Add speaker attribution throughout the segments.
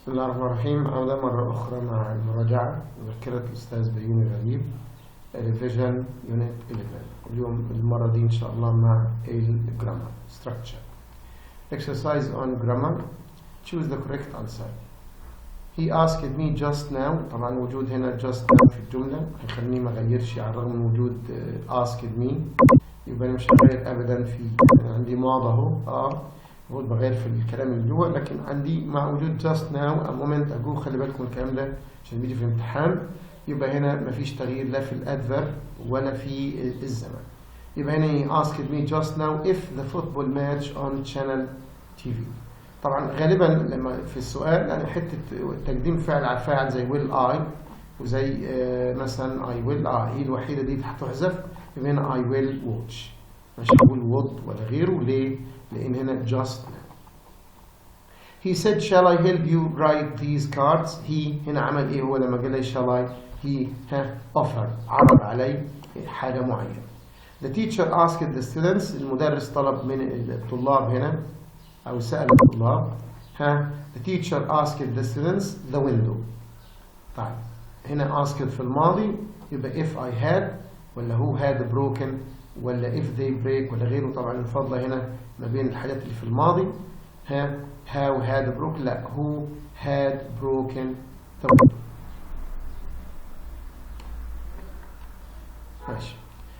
Speaker 1: بسم الله الرحمن الرحيم. عودة مرة أخرى مع المراجعة مذكرة الأستاذ بيومى غريب ريفيجن يونت 11. اليوم المرة دي إن شاء الله مع الجرامر structure. Exercise on grammar. Choose the correct answer. He asked me just now. طبعا وجود هنا just now في الجملة هيخليني ما أغيرش على الرغم من وجود asked me، يبقى أنا مش هغير أبدا في عندي ماضي أهو هو بغير في الكلام اللي جوه، لكن عندي مع وجود just now a moment ago. خلي بالكم الكلام ده عشان بيجي في الامتحان، يبقى هنا مفيش تغيير لا في الادفيرب ولا في الزمن. يبقى هنا asked me just now if the football match on channel TV. طبعا غالبا لما في السؤال يعني حته تقديم فعل على فاعل زي will I وزي مثلا I will هي الوحيده دي هتحذف، يبقى هنا I will watch، مش هقول would ولا غيره. ليه؟ لأن هنا just now. He said shall I help you write these cards. he هنا عمل إيه هو لما قال لي shall I؟ he offered، عرض علي حاجة معينة. The teacher asked the students. المدرس طلب من الطلاب هنا أو سأل الطلاب. The teacher asked the students the window. طيب هنا asked في الماضي، يبقى if I had ولا who had broken ولا if they break ولا غيره. طبعا الفضلة هنا ما بين الحاجات اللي في الماضي. how had broken، لا who had broken the window. ماشي.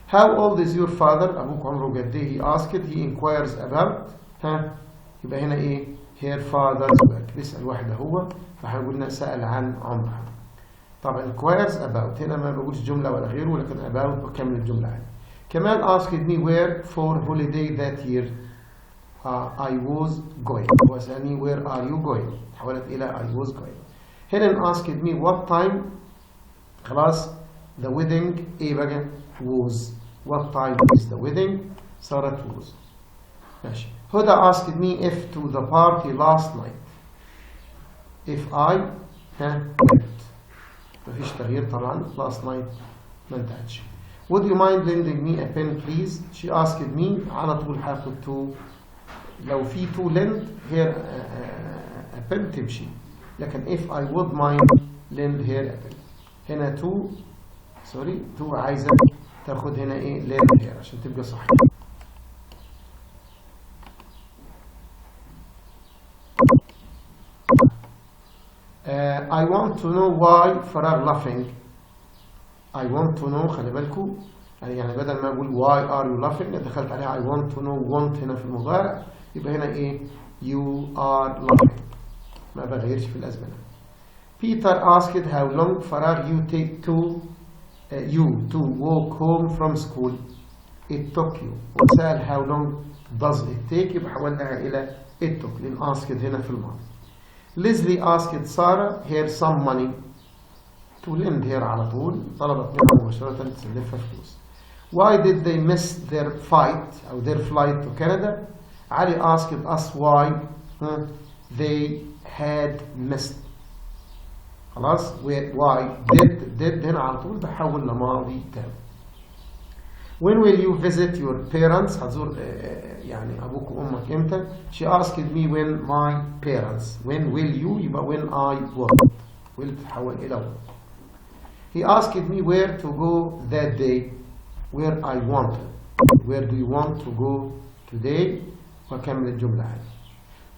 Speaker 1: how old is your father. أبوك عمره قد إيه؟ he asked. he inquires about. يبقى هنا إيه؟ her father's work. بيسأل واحدة هو، فهنقول سأل عن عمرها. طبعا inquires about هنا ما بقولش جملة ولا غيره، لكن about بكمل الجملة عادي. كمان asked me where for holiday that year. I was going. هو سألني where are you going، تحولت إلى I was going. هنا asked me what time. خلاص the wedding إيه بقى؟ was. what time is the wedding؟ صارت was. ماشي. هدى asked me if to the party last night. if I went. مفيش تغيير طبعا. last night ما انتهتش. would you mind lending me a pen please. she asked me. على طول هاخد to. لو في to lend here a pen تمشي، لكن if I would mind lend here a pen. هنا to to عايزة تاخد هنا ايه lend here عشان تبقى صح. I want to know why فراغ laughing. I want to know خلي بالكم يعني بدل ما اقول why are you laughing دخلت عليها I want to know. want هنا في المضارع، يبقى هنا ايه you are laughing، ما بغيرش في الازمنه. Peter asked how long فراغ you take to walk home from school. it took you. وسأل how long does it take، يبقى حولناها الى it took لان asked هنا في الماضي. Leslie asked Sarah here some money. to lend here على طول، طلبت منها مباشرة تسلفها فلوس. Why did they miss their flight أو their flight to Canada. علي asked us why they had missed. خلاص why did هنا على طول بحول لماضي تام. When will you visit your parents. هتزور يعني أبوك وأمك إمتى. she asked me when my parents. when will you يبقى when I would. will تتحول إلى would. he asked me where to go that day. where I wanted. where do you want to go today. وكمل الجملة عادي.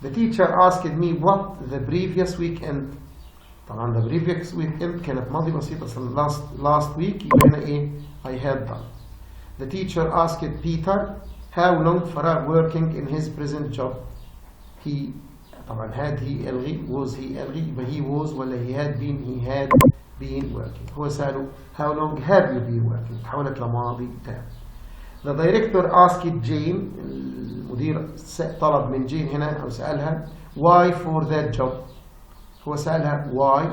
Speaker 1: the teacher asked me what the previous weekend. طبعا the previous weekend كانت ماضي بسيط أصلا last week، يبقى هنا إيه I had done. the teacher asked Peter how long فراغ working in his present job. he طبعا had he ألغي was he ألغي، يبقى he was ولا he had been working. هو سأله how long have you been working، تحولت لماضي تام. the director asked Jane. المدير طلب من جين هنا أو سألها why for that job. هو سألها why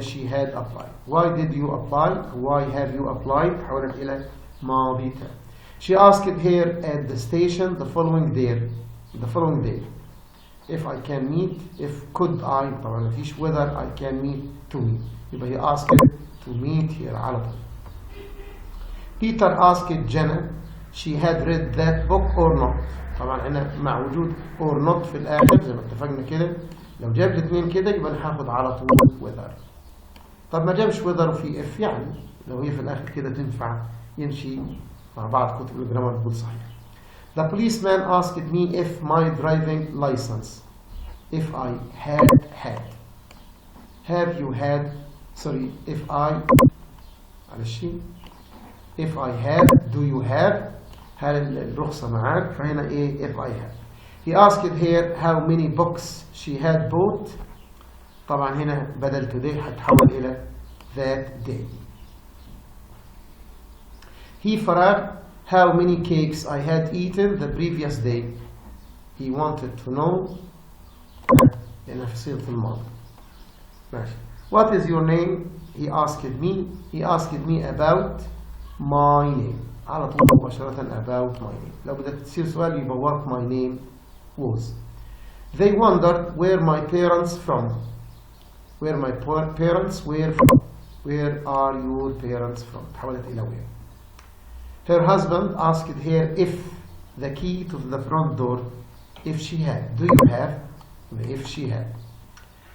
Speaker 1: she had applied. why did you apply. why have you applied تحولت إلى ماضي تام. she asked her at the station the following day. if I can meet. if could I طبعا مفيش whether I can meet to meet، يبقى he asked to meet here على طول. Peter asked Jenna she had read that book or not. طبعا هنا مع وجود or not في الآخر زي ما اتفقنا كده لو جاب الاثنين كده يبقى انا هاخد على طول whether. طب ما جابش whether وفي if، يعني لو هي في الاخر كده تنفع يمشي مع بعض. كتب الجرامر بتقول صحيح. The policeman asked me if my driving license, if I had. Have you had? Sorry, if I had, do you have? هل الرخصة معاك؟ فهنا ايه if I had. He asked her how many books she had bought. طبعا هنا بدل today هتحول إلى that day. He فرغ how many cakes I had eaten the previous day. He wanted to know لأنها في صيغة الماضي. ماشي. What is your name? He asked me. He asked me about my name. على طول مباشرة about my name. لو بدأت تصير سؤال يبقى what my name was. They wondered where my parents from. Where my parents were from. Where are your parents from? تحولت إلى where. Her husband asked her if the key to the front door, if she had. Do you have? If she had.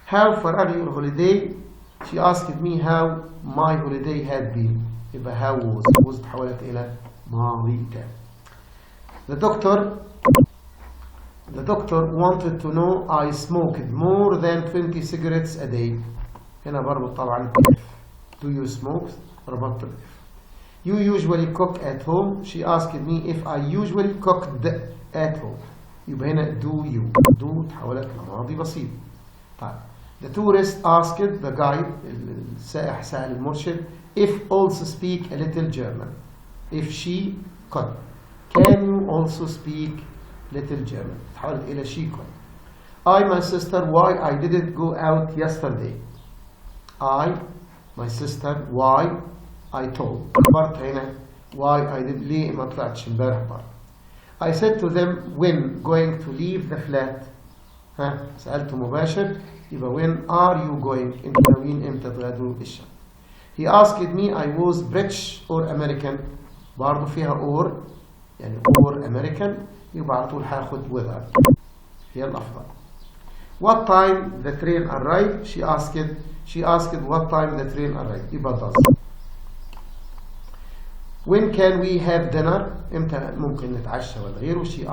Speaker 1: How فرغ your holiday? She asked me how my holiday had been. يبقى how was تحولت إلى ماضي تام. The doctor wanted to know I smoked more than 20 cigarettes a day. هنا بربط طبعا if. Do you smoke? ربطت if. You usually cook at home. She asked me if I usually cooked at home. يبقى هنا do you. do تحولت لماضي بسيط. طيب. The tourist asked the guide, السائح سأل المرشد, if also speak a little German. If she could. Can you also speak little German? تحولت إلى she could. I, my sister, why I didn't go out yesterday. I, my sister, why I told. عبرت هنا why I did. ليه ما طلعتش امبارح برا. I said to them when going to leave the flat. ها سألته مباشر يبقى when are you going. انتوا ناويين امتى تغادروا الشقة. He asked me I was British or American. برضه فيها or يعني or American يبقى على طول هاخد whether هي الأفضل. What time the train arrived. She asked what time the train arrived. يبقى does. When can we have dinner. امتى ممكن نتعشى ولا غيره. She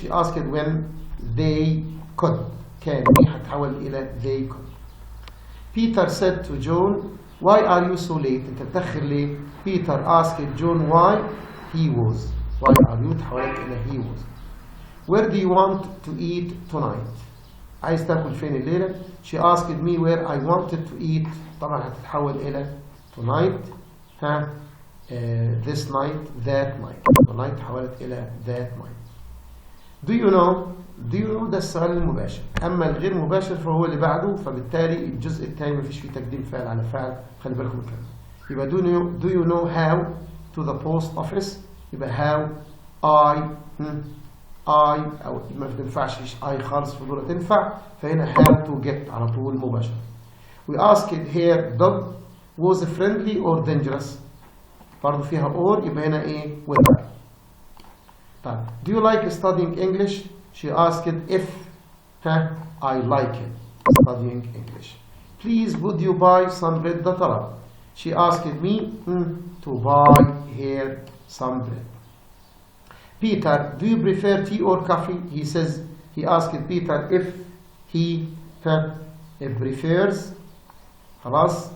Speaker 1: asked when they could. كان هتحول إلى they could. Peter said to John why are you so late. انت بتأخر ليه. Peter asked John why he was. why are you تحولت إلى he was. Where do you want to eat tonight. عايز تاكل فين الليلة. She asked me where I wanted to eat. طبعا هتتحول إلى tonight. ها this night that night. tonight تحولت إلى that night. Do you know ده السؤال المباشر. أما الغير مباشر فهو اللي بعده. فبالتالي الجزء الثاني مفيش فيه تقديم فعل على فعل. خلي بالكم من الكلام. يبقى do you know how to the post office. يبقى how I أو ما تنفعش I خالص في دول تنفع. فهنا how to get على طول مباشر. We asked her dog was friendly or dangerous. برضو فيها or يبقى هنا ايه whether. طيب do you like studying English. She asked if I like it studying English. Please would you buy some bread. ده طلب. She asked me to buy her some bread. Peter do you prefer tea or coffee. He asked Peter if he prefers. خلاص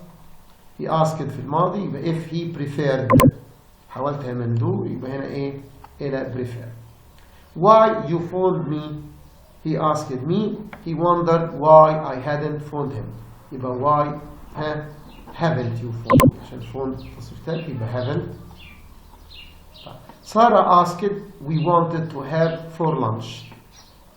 Speaker 1: he asked في الماضي يبقى if he preferred. حولتها من do يبقى هنا ايه إلى prefer. Why you phoned me. He asked me. He wondered why I hadn't phoned him. يبقى why haven't you phoned. عشان phoned تصريف يبقى haven't. Sarah asked we wanted to have for lunch.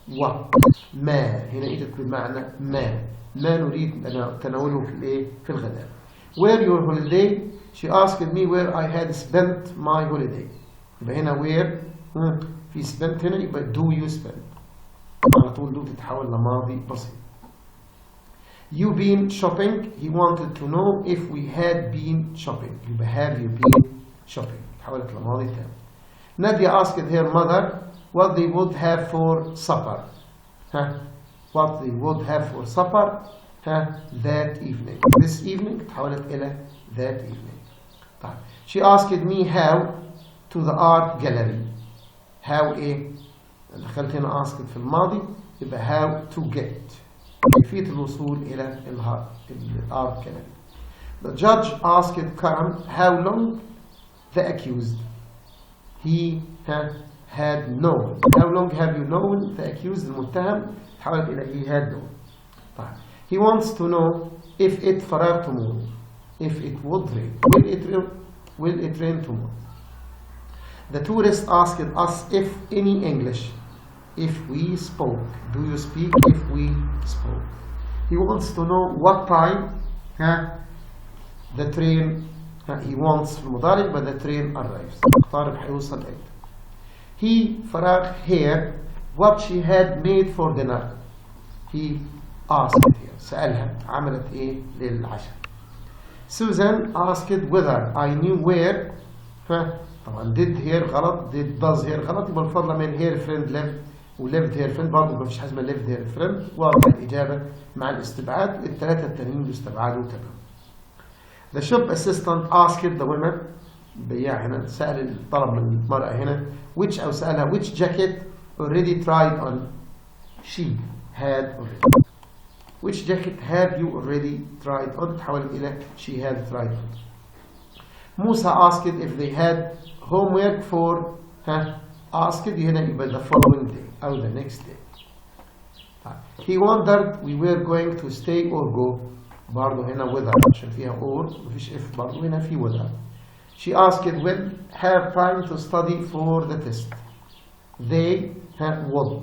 Speaker 1: What ما هنا إيه بمعنى ما نريد تناوله في الايه في الغداء. Where your holiday. She asked me where I had spent my holiday. يبقى هنا where في spent هنا يبقى do you spend. على طول do تتحول لماضي بسيط. You been shopping. He wanted to know if we had been shopping. يبقى have you been shopping تحولت لماضي تام. Nadia asked her mother what they would have for supper. what they would have for supper that evening. This evening تحولت إلى that evening. طيب. She asked me how to the art gallery. how إيه؟ دخلت هنا asked في الماضي يبقى how to get. كيفية الوصول إلى الart gallery. The judge asked Karam how long the accused. He had known. How long have you known the accused المتهم تحولت إلى he had known. طيب. He wants to know if it فراغ tomorrow. If it would rain. Will it rain tomorrow? The tourist asked us if any English. If we spoke. Do you speak? If we spoke. He wants to know what time the train. He wants في المضارع but the train arrives. اختار هيوصل امتى. He فراغ here what she had made for dinner. He asked her. سألها عملت ايه للعشاء. Susan asked whether I knew where. طبعا did here غلط. did does here غلط. يبقى الفضلة من her friend lived و lived her friend برضه ما فيش حاجة اسمها lived her friend. واضح الإجابة مع الاستبعاد. الثلاثة التانيين يستبعدوا تمام. The shop assistant asked the woman. بياع هنا سأل الطلب من المرأة هنا which أو سألها which jacket already tried on. She had already. Which jacket have you already tried on? تحولت إلى she had tried on. Musa asked if they had homework for asked هنا يبقى the following day أو the next day. He wondered we were going to stay or go. برضه هنا whether عشان فيها or مفيش if برضه هنا في whether. She asked will have time to study for the test. They would.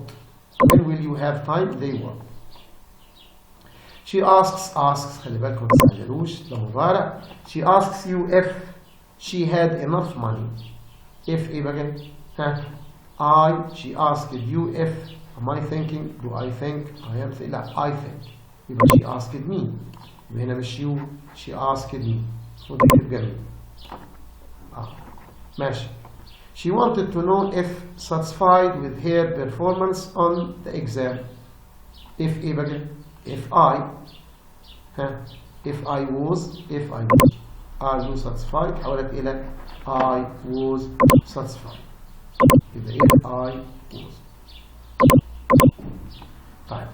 Speaker 1: When will you have time? They would. She asks خلي بالكم ما تستعجلوش ده مضارع. She asks you if she had enough money. If ايه بقى؟ she asked you if am I thinking do I think I am لا I think يبقى she asked me هنا مش you she asked me ودي تبقى me ماشي. She wanted to know if satisfied with her performance on the exam. If ايه بقى؟ if I was are you satisfied حولت إلى I was satisfied يبقى إيه I was. طيب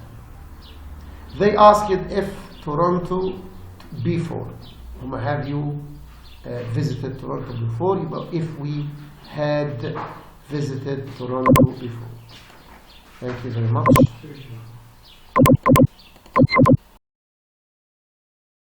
Speaker 1: they asked if Toronto before have you visited Toronto before يبقى if we had visited Toronto before. Thank you very much.